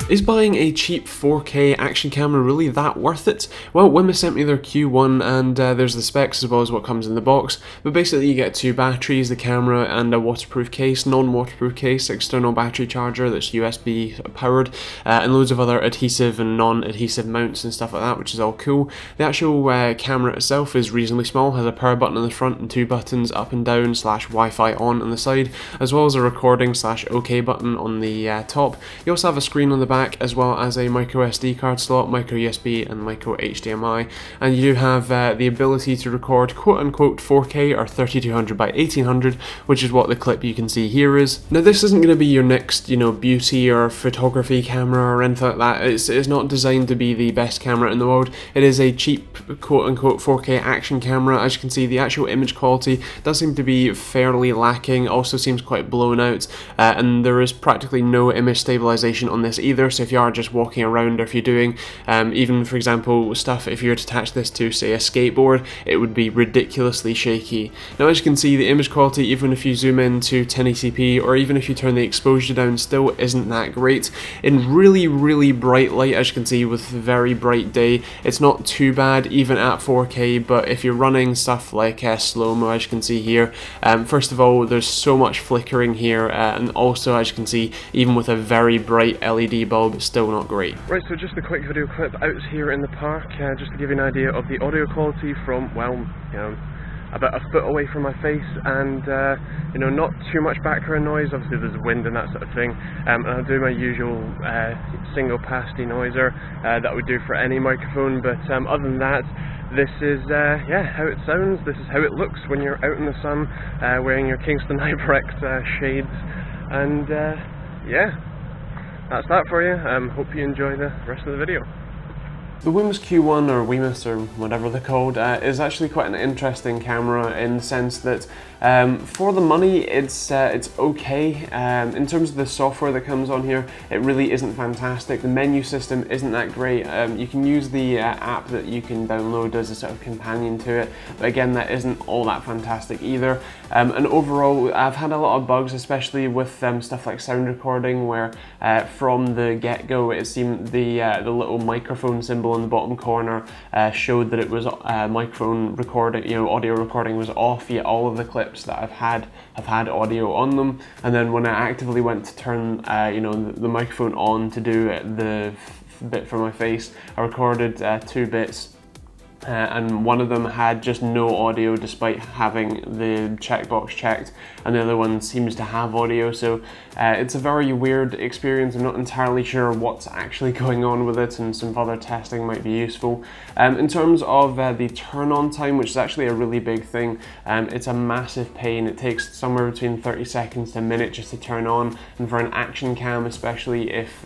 Is buying a cheap 4K action camera really that worth it? Well, Wimius sent me their Q1 and there's the specs as well as what comes in the box, but basically you get two batteries, the camera and a waterproof case, non-waterproof case, external battery charger that's USB powered, and loads of other adhesive and non-adhesive mounts and stuff like that, which is all cool. The actual camera itself is reasonably small, has a power button on the front and two buttons up and down / Wi-Fi on the side, as well as a recording / OK button on the top. You also have a screen on the back, as well as a micro SD card slot, micro USB and micro HDMI, and you do have the ability to record quote-unquote 4K or 3200 by 1800, which is what the clip you can see here is. Now this isn't going to be your next, beauty or photography camera or anything like that. It's not designed to be the best camera in the world. It is a cheap quote-unquote 4K action camera. As you can see, the actual image quality does seem to be fairly lacking, also seems quite blown out, and there is practically no image stabilization on this either. So if you are just walking around, or if you're doing even for example stuff, if you were to attach this to say a skateboard, it would be ridiculously shaky. Now as you can see, the image quality, even if you zoom in to 1080p or even if you turn the exposure down, still isn't that great. In really bright light, as you can see with very bright day, it's not too bad even at 4K, but if you're running stuff like slow-mo, as you can see here, first of all there's so much flickering here, and also as you can see, even with a very bright LED bulb, it's still not great. Right, so just a quick video clip out here in the park, just to give you an idea of the audio quality from, well, about a foot away from my face, and not too much background noise. Obviously there's wind and that sort of thing, and I'll do my usual single pass denoiser that I would do for any microphone, but other than that, this is how it sounds. This is how it looks when you're out in the sun wearing your Kingston HyperX shades, and that's that for you. Hope you enjoy the rest of the video. The Wimius Q1, or Wimius, or whatever they're called, is actually quite an interesting camera in the sense that for the money it's okay. In terms of the software that comes on here, it really isn't fantastic. The menu system isn't that great. You can use the app that you can download as a sort of companion to it, but again that isn't all that fantastic either. And overall I've had a lot of bugs, especially with stuff like sound recording, where from the get-go it seemed the little microphone symbol in the bottom corner showed that it was microphone recording, audio recording was off, yet all of the clips that I've had audio on them. And then when I actively went to turn the microphone on to do the bit for my face, I recorded 2 bits, and one of them had just no audio despite having the checkbox checked, and the other one seems to have audio. So it's a very weird experience. I'm not entirely sure what's actually going on with it, and some further testing might be useful. In terms of the turn on time, which is actually a really big thing, it's a massive pain. It takes somewhere between 30 seconds to a minute just to turn on, and for an action cam, especially if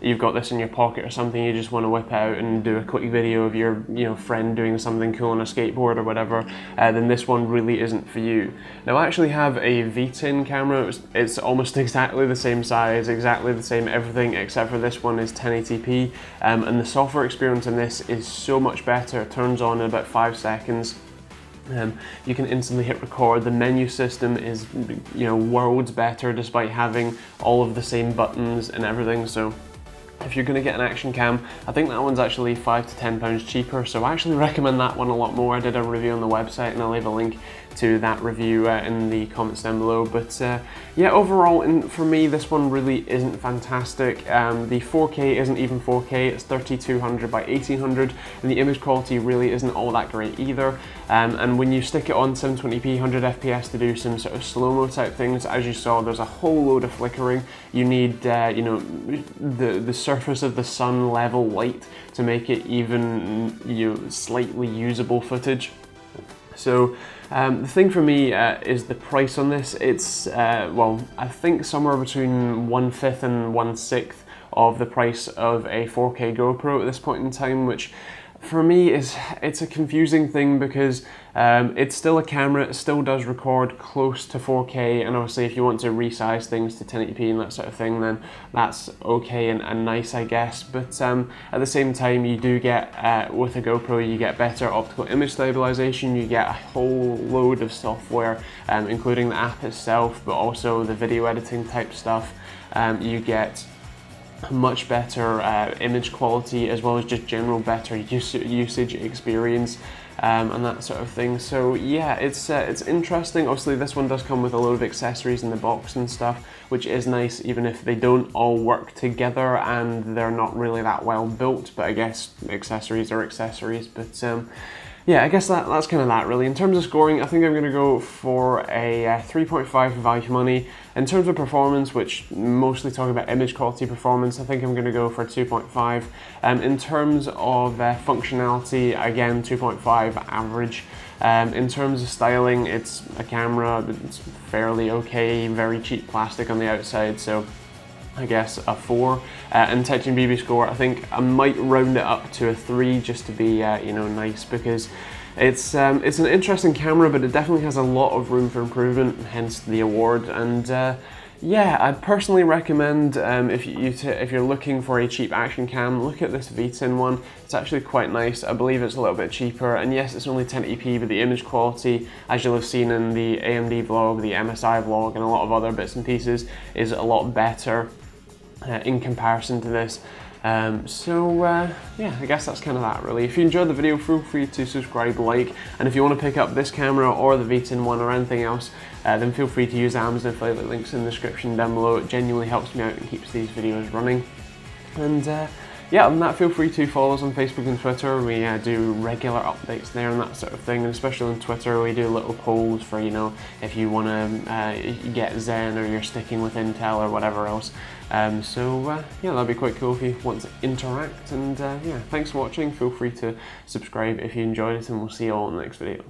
you've got this in your pocket or something, you just want to whip out and do a quick video of your friend doing something cool on a skateboard or whatever, then this one really isn't for you. Now I actually have a V10 camera. It's almost exactly the same size, exactly the same everything, except for this one is 1080p, and the software experience in this is so much better. It turns on in about 5 seconds. You can instantly hit record. The menu system is worlds better despite having all of the same buttons and everything. So if you're going to get an action cam, I think that one's actually £5 to £10 cheaper, so I actually recommend that one a lot more. I did a review on the website and I'll leave a link to that review in the comments down below. But yeah, overall, for me, this one really isn't fantastic. The 4K isn't even 4K, it's 3200 by 1800, and the image quality really isn't all that great either. And when you stick it on 720p 100 FPS to do some sort of slow-mo type things, as you saw, there's a whole load of flickering. You need the surface of the sun level light to make it even slightly usable footage. So the thing for me is the price on this. It's well, I think somewhere between 1/5 and 1/6 of the price of a 4K GoPro at this point in time, which for me it's a confusing thing because it's still a camera, it still does record close to 4K, and obviously if you want to resize things to 1080p and that sort of thing, then that's okay and nice, I guess. But at the same time, you do get, with a GoPro, you get better optical image stabilization, you get a whole load of software, including the app itself, but also the video editing type stuff. You get much better image quality, as well as just general better usage experience and that sort of thing. So yeah, it's interesting. Obviously this one does come with a load of accessories in the box and stuff, which is nice, even if they don't all work together and they're not really that well built, but I guess accessories are accessories. But yeah, I guess that's kind of that really. In terms of scoring, I think I'm going to go for a 3.5 for value for money. In terms of performance, which mostly talk about image quality performance, I think I'm going to go for 2.5. In terms of functionality, again, 2.5 average. In terms of styling, it's a camera, it's fairly okay, very cheap plastic on the outside, so I guess a 4. And TechteamGB score, I think I might round it up to a 3 just to be you know, nice, because it's an interesting camera, but it definitely has a lot of room for improvement, hence the award. And yeah, I'd personally recommend if you're looking for a cheap action cam, look at this V10 one. It's actually quite nice. I believe it's a little bit cheaper, and yes, it's only 1080p, but the image quality, as you'll have seen in the AMD vlog, the MSI vlog, and a lot of other bits and pieces, is a lot better in comparison to this. Yeah, I guess that's kind of that really. If you enjoyed the video, feel free to subscribe, like, and if you want to pick up this camera or the V10 one or anything else, then feel free to use the Amazon affiliate links in the description down below. It genuinely helps me out and keeps these videos running. And yeah, other than that, feel free to follow us on Facebook and Twitter. We do regular updates there and that sort of thing, and especially on Twitter we do little polls for, you know, if you want to get Zen or you're sticking with Intel or whatever else. Yeah, that'd be quite cool if you want to interact. And yeah, thanks for watching. Feel free to subscribe if you enjoyed it, and we'll see you all in the next video.